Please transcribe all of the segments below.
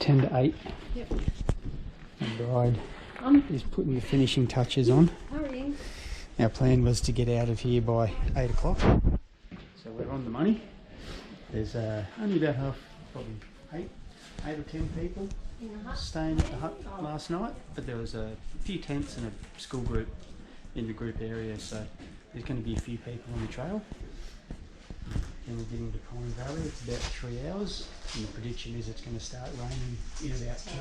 10 to 8. Yep. The bride is putting the finishing touches on. Hurrying. Our plan was to get out of here by 8 o'clock. So we're on the money. There's only about probably 8 or 10 people staying at the hut last night, but there was a few tents and a school group in the group area, so there's going to be a few people on the trail. Then we're getting to Pine Valley. It's about 3 hours, and the prediction is it's going to start raining in about 2.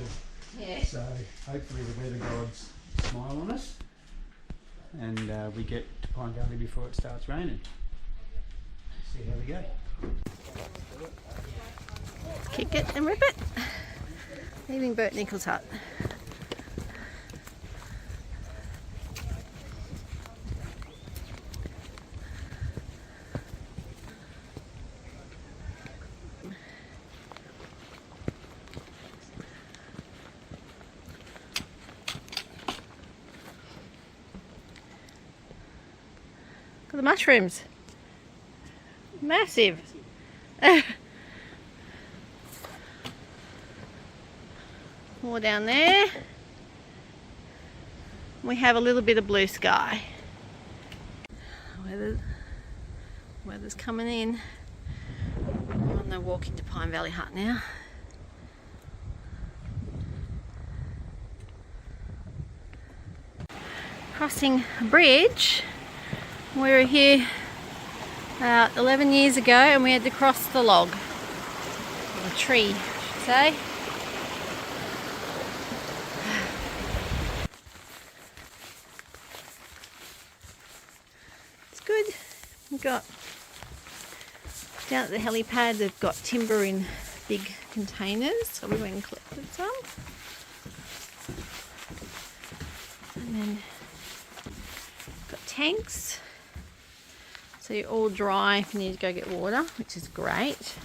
Yeah. So hopefully the weather gods smile on us, and we get to Pine Valley before it starts raining. See how we go. Kick it and rip it. Leaving Bert Nichols' hut. Look at the mushrooms. Massive. More down there. We have a little bit of blue sky. Weather's coming in. We're on the walk into Pine Valley Hut now. Crossing a bridge. We were here about 11 years ago and we had to cross the log. Or a tree, I should say. It's good. We've got down at the helipad, they've got timber in big containers, so we went and collected some. And then got tanks. So you're all dry if you need to go get water, which is great.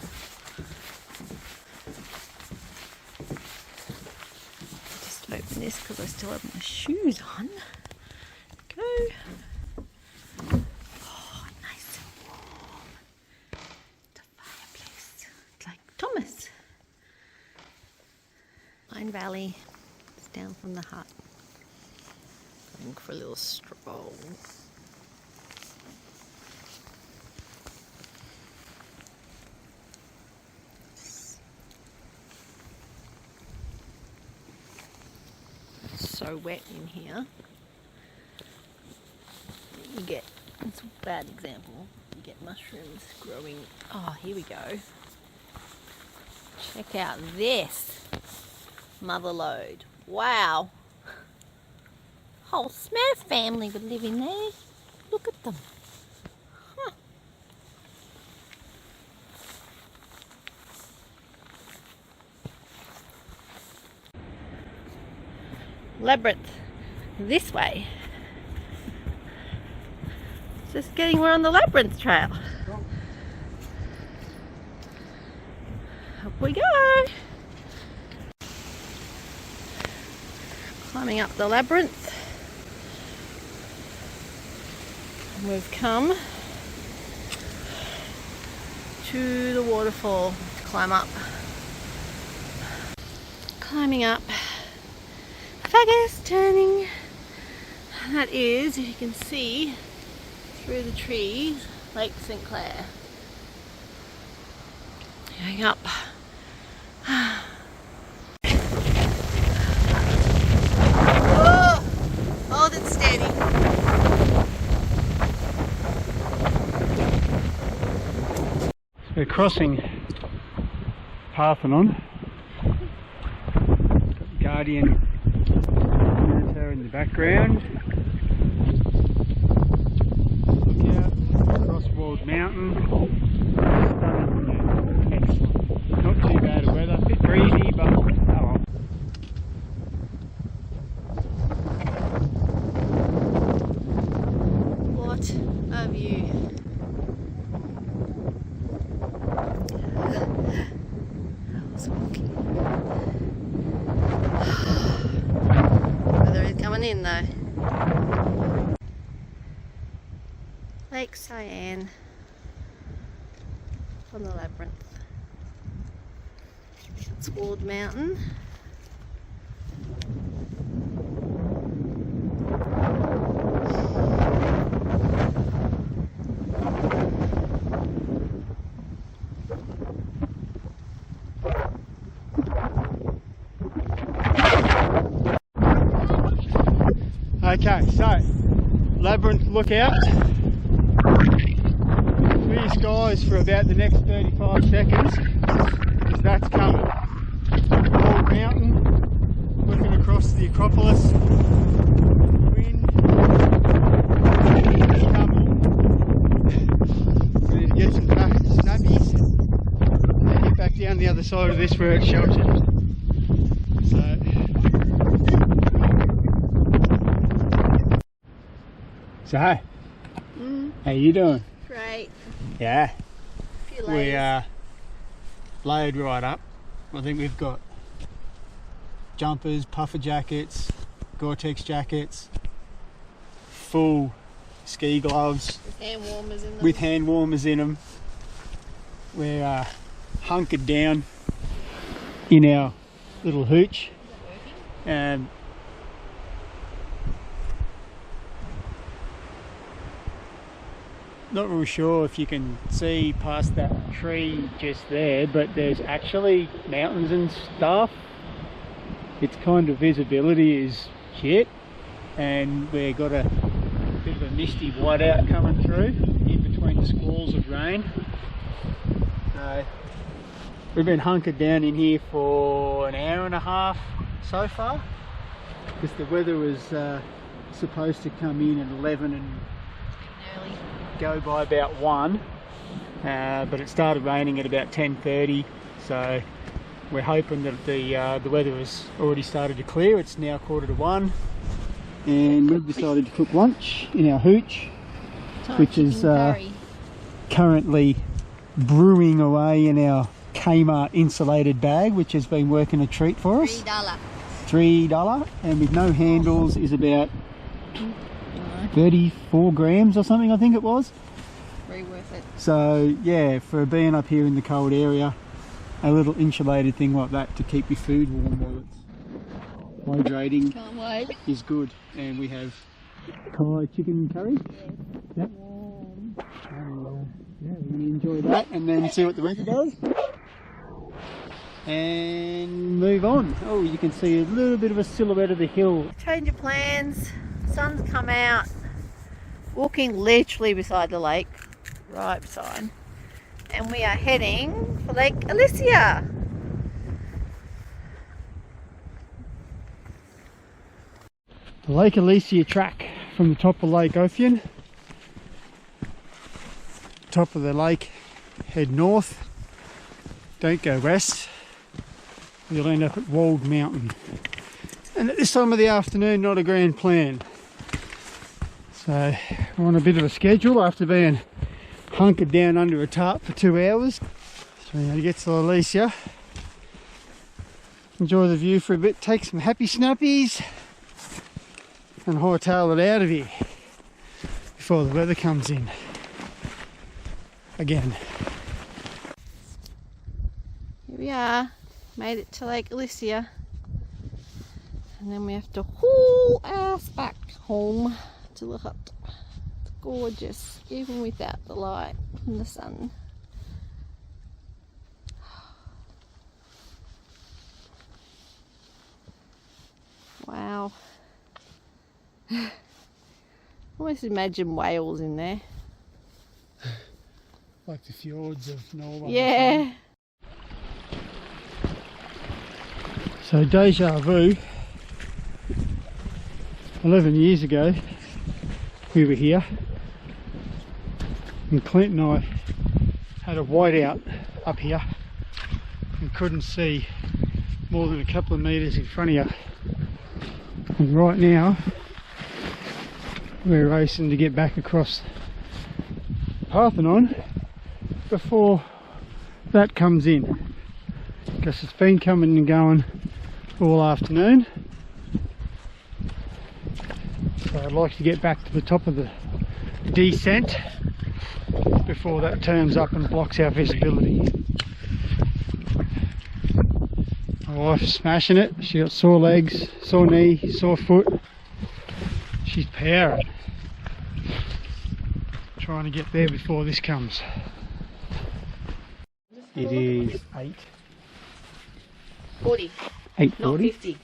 Just open this because I still have my shoes on. Go. Oh, nice and warm. The fireplace. It's like Thomas. Pine Valley. It's down from the hut. Going for a little stroll. So wet in here. You get, it's a bad example, you get mushrooms growing. Oh, here we go. Check out this mother lode. Wow. Whole Smurf family would live in there. Look at them. Huh. Labyrinth, this way. Just getting, we're on the Labyrinth trail. Up we go. Climbing up the labyrinth. We've come to the waterfall to climb up. Climbing up. Focus turning. That is, if you can see through the trees, Lake St Clair. Going up. Oh, hold it steady. We're crossing Parthenon. Guardian in the background. Look out across Walled Mountain. Stunning. Excellent. Not too bad of weather. A bit breezy, but oh well. What a view. I was walking. Weather is coming in though. Lake Cyan on the Labyrinth. It's Walled Mountain. Okay, so Labyrinth lookout. Clear skies for about the next 35 seconds, because that's coming. Old mountain, looking across the Acropolis. Wind is coming. Ready to get some snappies and get back down the other side of this where it's sheltered. So, how you doing? Great. Yeah. A few We layers. layered right up. I think we've got jumpers, puffer jackets, Gore-Tex jackets, full ski gloves With hand warmers in them. with hand warmers in them. We're hunkered down in our little hooch. And not real sure if you can see past that tree just there, but there's actually mountains and stuff. Its kind of visibility is shit, and we've got a bit of a misty whiteout coming through in between the squalls of rain. So we've been hunkered down in here for an hour and a half so far, because the weather was supposed to come in at 11 and Early. go by about 1, but it started raining at about 10:30, so we're hoping that the weather has already started to clear. It's now 1:45, and we've decided to cook lunch in our hooch, which is currently brewing away in our Kmart insulated bag, which has been working a treat for us. $3. $3, and with no handles is about 34 grams or something, I think it was. Very worth it. So yeah, for being up here in the cold area, a little insulated thing like that to keep your food warm while it's hydrating Can't wait. is good. And we have Thai chicken curry. Yes. Yep. Warm. Yeah, we enjoy that, and then see what the weather does. And move on. Oh, you can see a little bit of a silhouette of the hill. Change of plans. Sun's come out. Walking literally beside the lake. Right beside. And we are heading for Lake Alicia. The Lake Alicia track from the top of Lake Ophion. Top of the lake, head north. Don't go west. You'll end up at Walled Mountain. And at this time of the afternoon, not a grand plan. So we're on a bit of a schedule after being hunkered down under a tarp for 2 hours. So we're going to get to Alicia, enjoy the view for a bit, take some happy snappies, and hightail it out of here before the weather comes in again. Here we are. Made it to Lake Alicia. And then we have to haul ass back home to the hut. It's gorgeous, even without the light from the sun. Wow. Almost imagine whales in there. Like the fjords of Norway. Yeah. So deja vu, 11 years ago we were here, and Clint and I had a whiteout up here and couldn't see more than a couple of metres in front of you. And right now we're racing to get back across Parthenon before that comes in, because it's been coming and going all afternoon. So I'd like to get back to the top of the descent before that turns up and blocks our visibility. My wife's smashing it. She got sore legs, sore knee, sore foot. She's powering. Trying to get there before this comes. It is 40. 8:40. Not 50.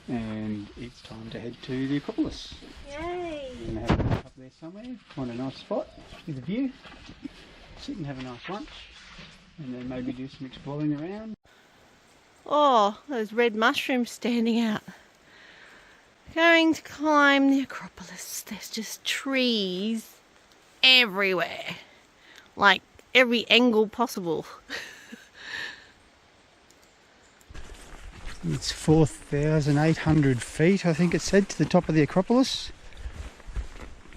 And it's time to head to the Acropolis. Yay! We're going to have a look up there somewhere, find a nice spot with a view, sit and have a nice lunch, and then maybe do some exploring around. Oh, those red mushrooms standing out. Going to climb the Acropolis. There's just trees everywhere. Like every angle possible. It's 4,800 feet, I think it said, to the top of the Acropolis.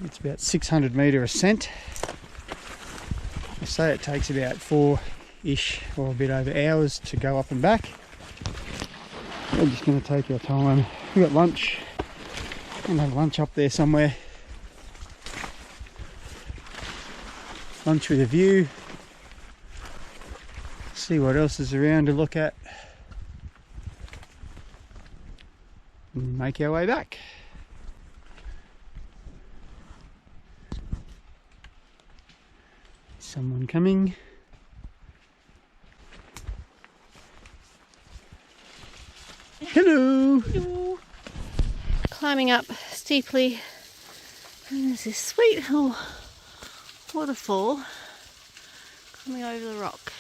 It's about 600 metre ascent. I say it takes about 4-ish or a bit over hours to go up and back. We're just going to take our time. We've got lunch. I'm going to have lunch up there somewhere. Lunch with a view. See what else is around to look at. And make our way back. Someone coming. Hello. Hello. Climbing up steeply, and there's this sweet little waterfall coming over the rock.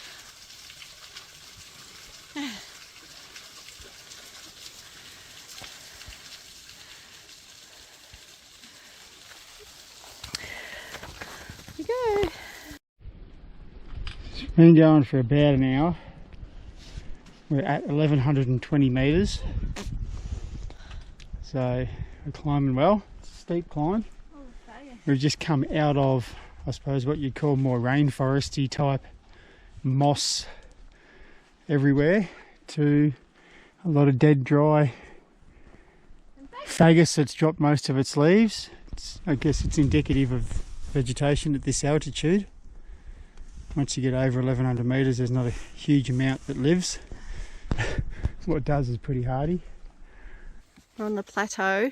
Here we go. It's been going for about an hour. We're at 1120 metres, so we're climbing well. It's a steep climb. We've just come out of, I suppose, what you'd call more rainforesty type moss everywhere to a lot of dead dry fagus that's dropped most of its leaves. I guess it's indicative of vegetation at this altitude. Once you get over 1100 metres, there's not a huge amount that lives. What it does is pretty hardy. We're on the plateau,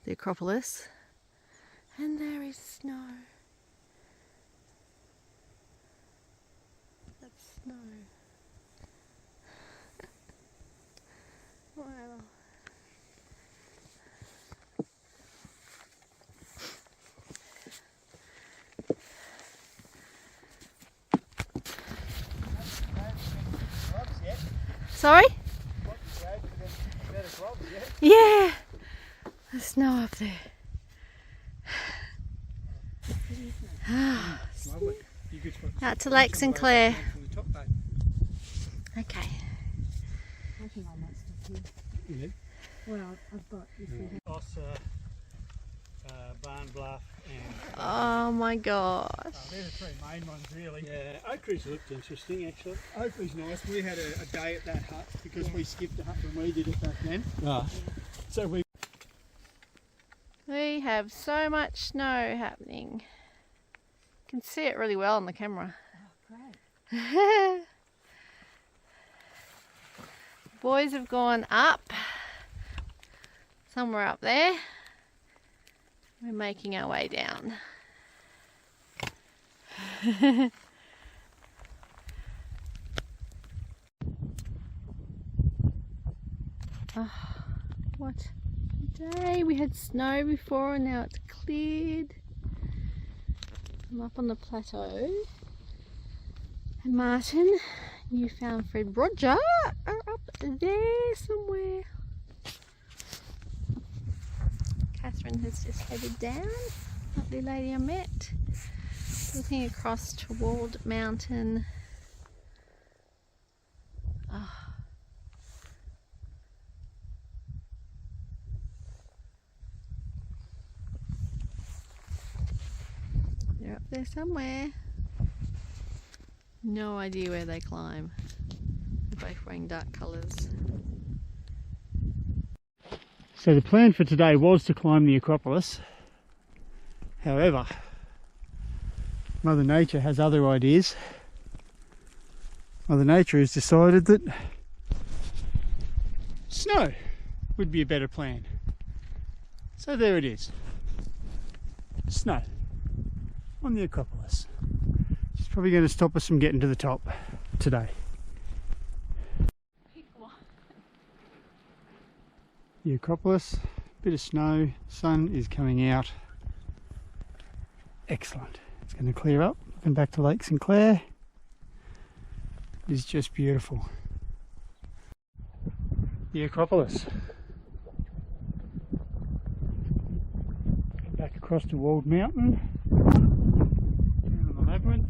the Acropolis, and there is snow. That's snow. Wow. Sorry? Yeah, there's snow up there. Out to Lake St Clair. Okay. I think I might stop here. Well, I've got Barn Bluff and Oh my gosh. they're the three main ones really. Yeah, Oakley's looked interesting actually. Oakley's nice. We had a day at that hut because we skipped a hut when we did it back then. So We have so much snow happening. You can see it really well on the camera. Oh, great. Boys have gone up. Somewhere up there. We're making our way down. Oh, what a day. We had snow before and now it's cleared. I'm up on the plateau. And Martin, you found Fred Roger are up there somewhere. Catherine has just headed down. Lovely lady I met. Looking across toward Mountain. Oh. They're up there somewhere. No idea where they climb. They're both wearing dark colours. So the plan for today was to climb the Acropolis. However, Mother Nature has other ideas. Mother Nature has decided that snow would be a better plan. So there it is. Snow on the Acropolis. It's probably going to stop us from getting to the top today. The Acropolis, bit of snow, sun is coming out. Excellent. It's going to clear up. Looking back to Lake St Clair. It's just beautiful. The Acropolis. Back across to Walled Mountain. Down on the Labyrinth.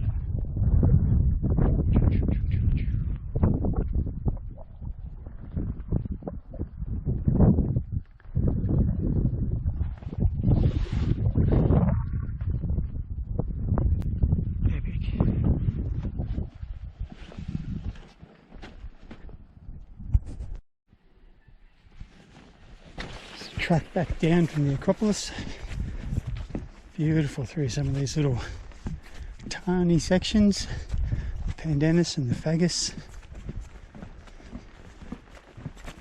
Track back down from the Acropolis. Beautiful through some of these little tiny sections, the pandanus and the fagus.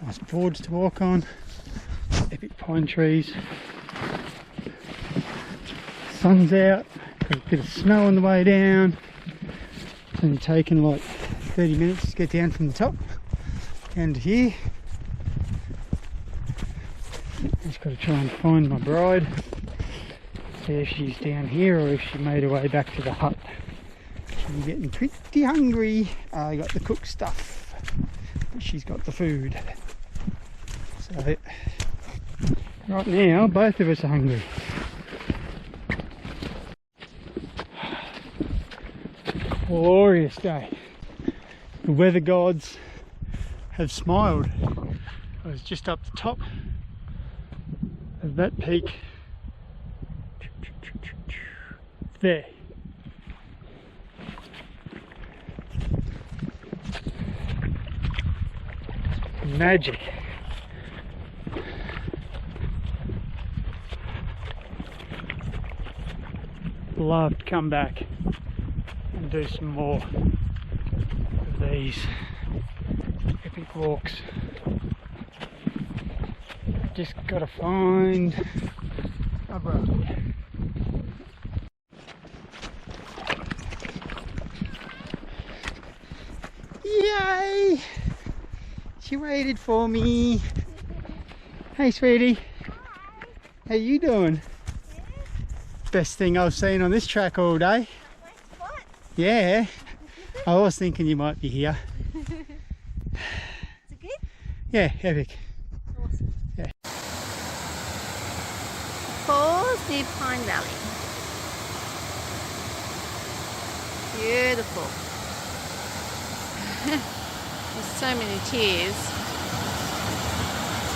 Nice boards to walk on, epic pine trees. Sun's out, got a bit of snow on the way down. It's only taken like 30 minutes to get down from the top down to here. Just got to try and find my bride, see if she's down here or if she made her way back to the hut. She's getting pretty hungry. I got the cooked stuff, but she's got the food. So right now both of us are hungry. Glorious day. The weather gods have smiled. I was just up the top of that peak there. Magic. Love to come back and do some more of these epic walks. Just gotta find a road. Yay! She waited for me. Hey sweetie. How you doing? Best thing I've seen on this track all day. What? Yeah. I was thinking you might be here. Is it good? Yeah, epic. Awesome. Yeah. Falls near Pine Valley. Beautiful. There's so many tears.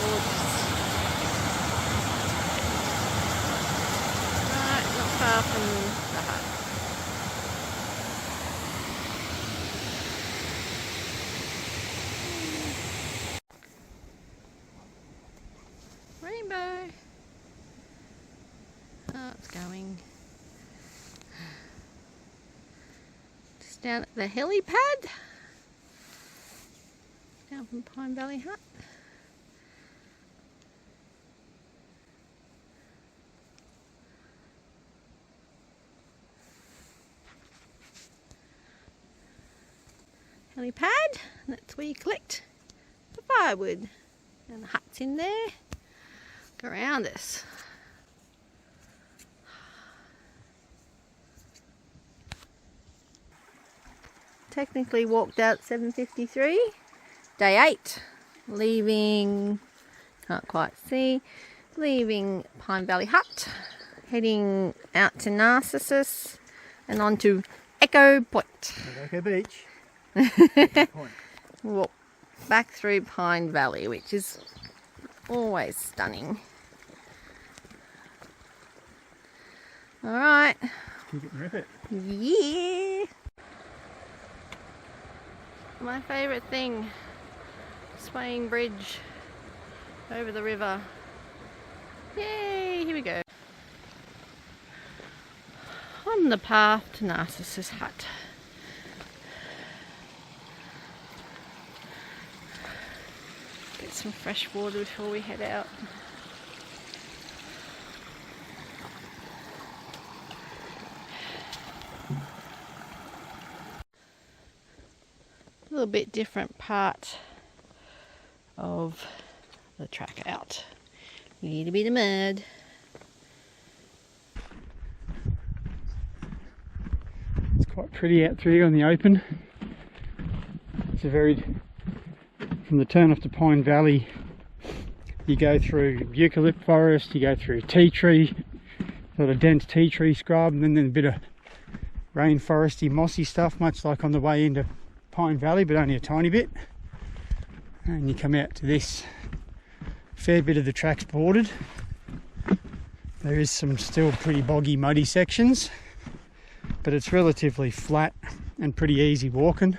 Gorgeous. Right, not far from the hut. Rainbow. Oh, it's going. Just down at the helipad. Down from Pine Valley Hut. Helipad, and that's where you collect the firewood. And the hut's in there. Look around us. Technically walked out at 7:53. Day 8. Leaving, can't quite see, leaving Pine Valley Hut. Heading out to Narcissus and on to Echo Point. Echo Beach. Walk back through Pine Valley, which is always stunning. Alright. Keep it and rip it. Yeah. My favourite thing. Swaying bridge over the river. Yay, here we go. On the path to Narcissus Hut. Get some fresh water before we head out. A little bit different part of the track out. You need a bit of mud. It's quite pretty out through here on the open. It's a very, from the turn off to Pine Valley, you go through eucalypt forest, you go through tea tree, sort of dense tea tree scrub, and then a bit of rainforesty, mossy stuff, much like on the way into Pine Valley, but only a tiny bit. And you come out to this. Fair bit of the track's bordered. There is some still pretty boggy, muddy sections, but it's relatively flat and pretty easy walking.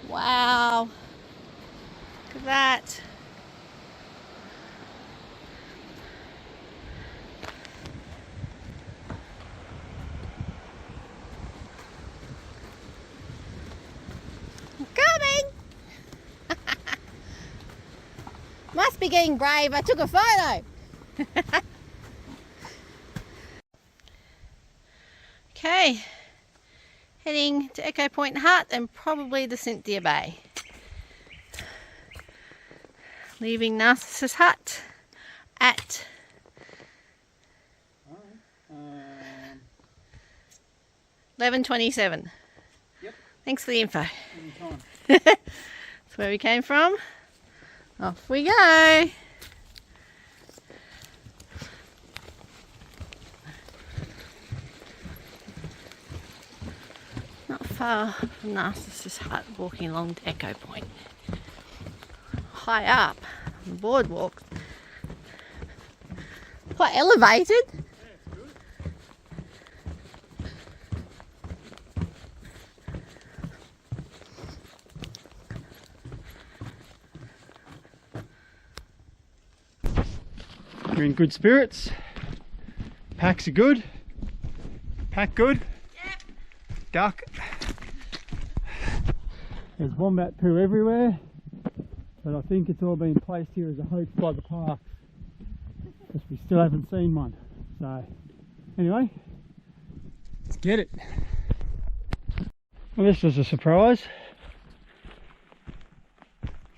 Wow, look at that. Coming. Must be getting brave. I took a photo. Okay, heading to Echo Point Hut and probably the Cynthia Bay. Leaving Narcissus Hut at 11:27. Yep. Thanks for the info. Anytime. That's where we came from. Off we go. Not far from Narcissus Hut, walking along to Echo Point. High up on the boardwalk. Quite elevated. We're in good spirits. Packs are good. Pack good. Yep. Duck. There's wombat poo everywhere, but I think it's all been placed here as a hoax by the park, because we still haven't seen one. So anyway, let's get it. Well, this was a surprise.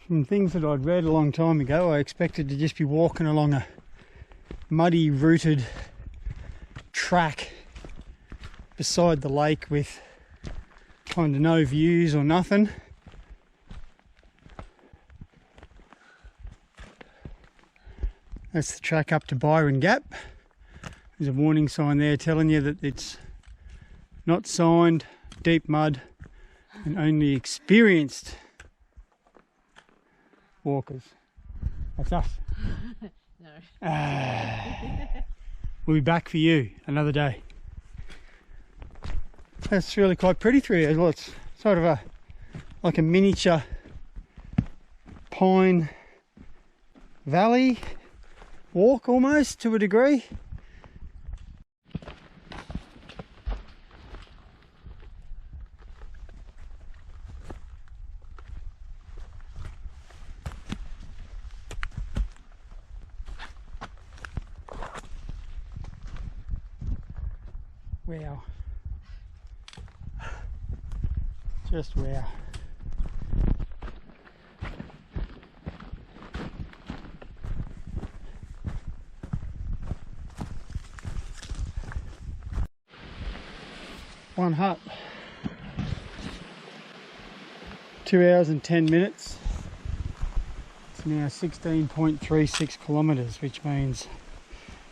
From things that I'd read a long time ago, I expected to just be walking along a muddy rooted track beside the lake with kind of no views or nothing. That's the track up to Byron Gap. There's a warning sign there telling you that it's not signed, deep mud, and only experienced walkers. That's us. No. We'll be back for you another day. That's really quite pretty through here as well. It's sort of like a miniature pine valley walk almost, to a degree. Wow. Just wow. One hut. 2 hours and 10 minutes. It's now 16.36 kilometres, which means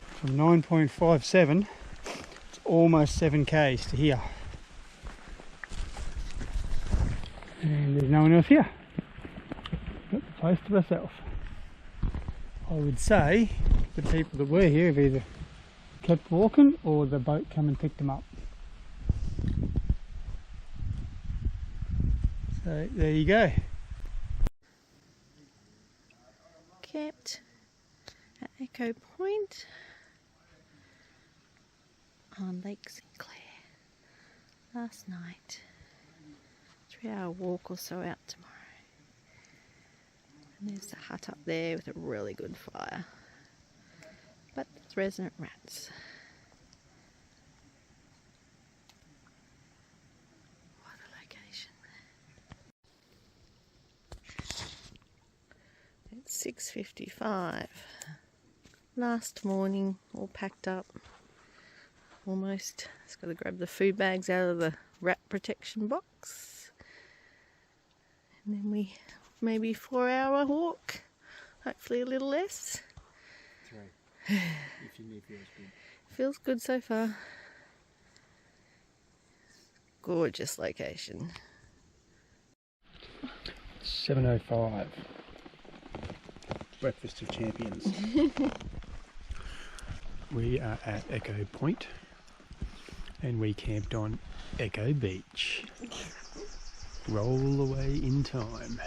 from 9.57 it's almost 7 k's to here. And there's no one else here. Got the place to myself. I would say the people that were here have either kept walking or the boat come and picked them up. So there you go. Kept at Echo Point on Lake St Clair. last night. 3-hour walk or so out tomorrow. And there's the hut up there with a really good fire. But there's resident rats. What a location. It's 6:55. Last morning, all packed up. Almost. Just got to grab the food bags out of the rat protection box. And then we maybe 4-hour walk. Hopefully a little less. 3. If your knee feels good. Feels good so far. Gorgeous location. 7:05. Breakfast of Champions. We are at Echo Point and we camped on Echo Beach. Roll away in time.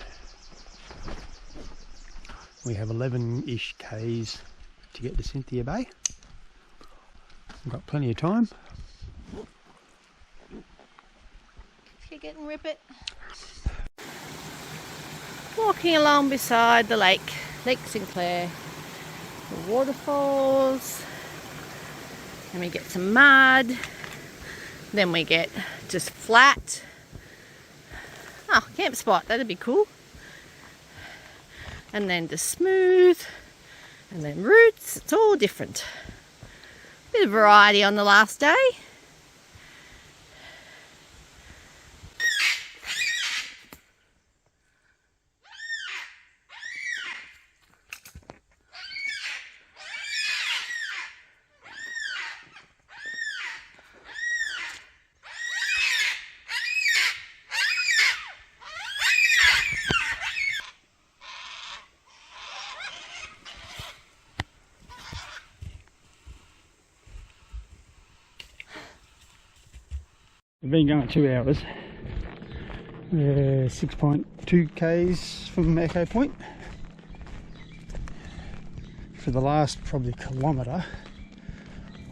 We have 11-ish Ks to get to Cynthia Bay. We've got plenty of time. You're getting rippet. Walking along beside the lake, Lake St Clair. The waterfalls. Then we get some mud. Then we get just flat. Oh, camp spot, that'd be cool. And then just smooth. And then roots, it's all different. Bit of variety on the last day. We've been going 2 hours. We're 6.2 Ks from Echo Point. For the last probably kilometre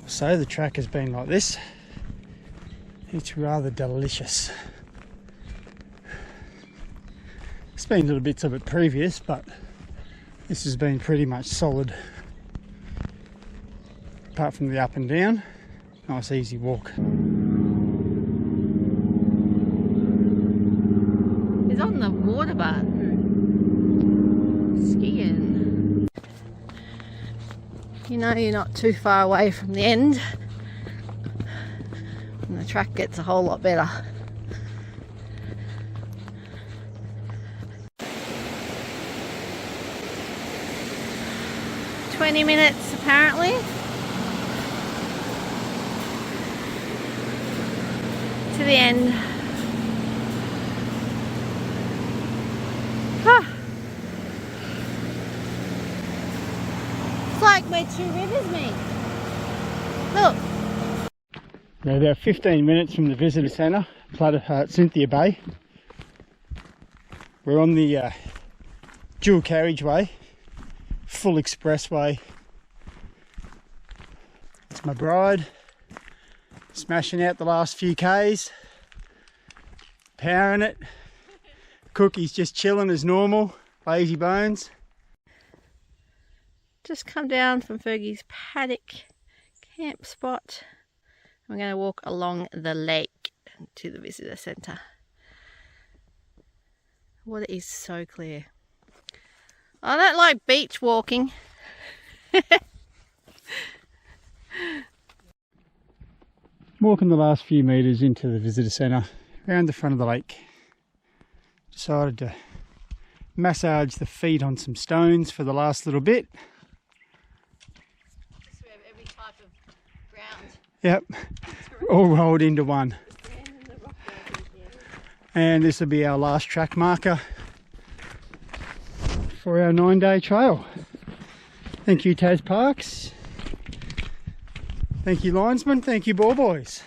or so, the track has been like this. It's rather delicious. There's been little bits of it previous, but this has been pretty much solid. Apart from the up and down, nice easy walk. On the water button. Skiing. You know you're not too far away from the end. And the track gets a whole lot better. "20 minutes apparently. To the end. It's like where Two Rivers meet. Look. We're about 15 minutes from the visitor centre, Cynthia Bay. We're on the dual carriageway, full expressway. It's my bride, smashing out the last few Ks, powering it. Cookie's just chilling as normal, lazy bones. Just come down from Fergie's paddock camp spot. We're going to walk along the lake to the visitor centre. Water is so clear. I don't like beach walking. Walking the last few metres into the visitor centre, around the front of the lake. Decided to massage the feet on some stones for the last little bit. We have every type of ground. Yep, all rolled into one. And this will be our last track marker for our 9-day trail. Thank you, Tas Parks. Thank you, linesman. Thank you, ball boys.